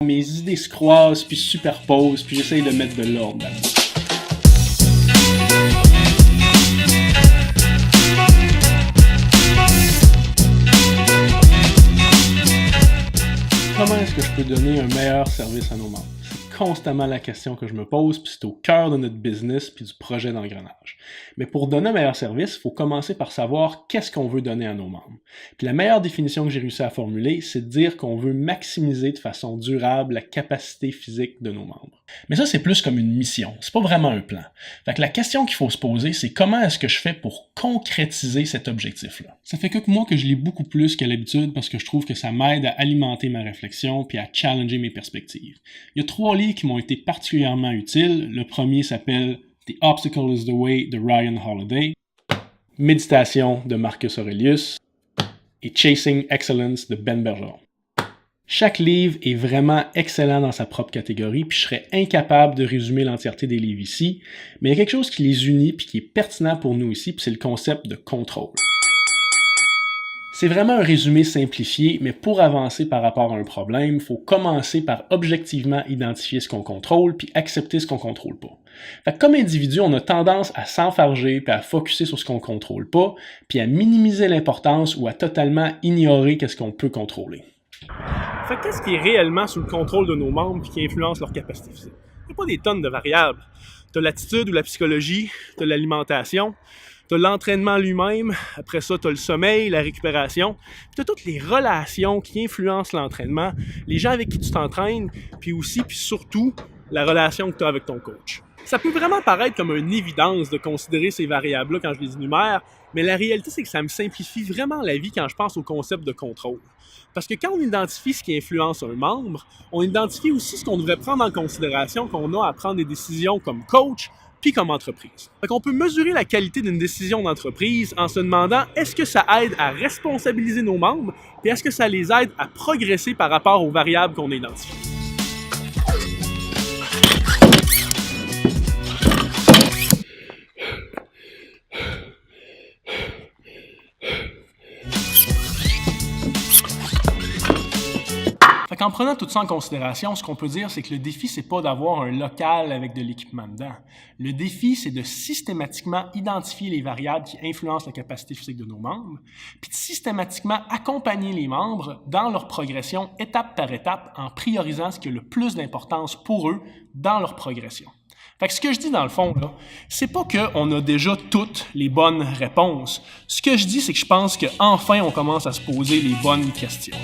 Mes idées se croisent, puis se superposent, puis j'essaye de mettre de l'ordre là-dedans. Comment est-ce que je peux donner un meilleur service à nos membres? C'est constamment la question que je me pose, puis c'est au cœur de notre business puis du projet d'engrenage. Mais pour donner un meilleur service, il faut commencer par savoir qu'est-ce qu'on veut donner à nos membres. Puis la meilleure définition que j'ai réussi à formuler, c'est de dire qu'on veut maximiser de façon durable la capacité physique de nos membres. Mais ça, c'est plus comme une mission, c'est pas vraiment un plan. Fait que la question qu'il faut se poser, c'est comment est-ce que je fais pour concrétiser cet objectif-là? Ça fait quelques mois que je lis beaucoup plus qu'à l'habitude parce que je trouve que ça m'aide à alimenter ma réflexion puis à challenger mes perspectives. Il y a 3 livres qui m'ont été particulièrement utiles. Le premier s'appelle The Obstacle is the Way de Ryan Holiday, Méditation de Marcus Aurelius et Chasing Excellence de Ben Bergeron. Chaque livre est vraiment excellent dans sa propre catégorie, puis je serais incapable de résumer l'entièreté des livres ici, mais il y a quelque chose qui les unit puis qui est pertinent pour nous ici, puis c'est le concept de contrôle. C'est vraiment un résumé simplifié, mais pour avancer par rapport à un problème, il faut commencer par objectivement identifier ce qu'on contrôle puis accepter ce qu'on contrôle pas. Fait que comme individu, on a tendance à s'enfarger puis à focusser sur ce qu'on contrôle pas, puis à minimiser l'importance ou à totalement ignorer qu'est-ce qu'on peut contrôler. Fait qu'est-ce qui est réellement sous le contrôle de nos membres et qui influence leur capacité physique? Il n'y a pas des tonnes de variables. Tu as l'attitude ou la psychologie, tu as l'alimentation, tu as l'entraînement lui-même, après ça tu as le sommeil, la récupération, puis tu as toutes les relations qui influencent l'entraînement, les gens avec qui tu t'entraînes, puis aussi, puis surtout, la relation que tu as avec ton coach. Ça peut vraiment paraître comme une évidence de considérer ces variables-là quand je les énumère, mais la réalité, c'est que ça me simplifie vraiment la vie quand je pense au concept de contrôle. Parce que quand on identifie ce qui influence un membre, on identifie aussi ce qu'on devrait prendre en considération quand on a à prendre des décisions comme coach puis comme entreprise. Fait qu'on peut mesurer la qualité d'une décision d'entreprise en se demandant est-ce que ça aide à responsabiliser nos membres puis est-ce que ça les aide à progresser par rapport aux variables qu'on a identifiées. En prenant tout ça en considération, ce qu'on peut dire, c'est que le défi, c'est pas d'avoir un local avec de l'équipement dedans. Le défi, c'est de systématiquement identifier les variables qui influencent la capacité physique de nos membres, puis de systématiquement accompagner les membres dans leur progression étape par étape en priorisant ce qui a le plus d'importance pour eux dans leur progression. Fait que ce que je dis dans le fond, là, c'est pas qu'on a déjà toutes les bonnes réponses. Ce que je dis, c'est que je pense qu'enfin, on commence à se poser les bonnes questions.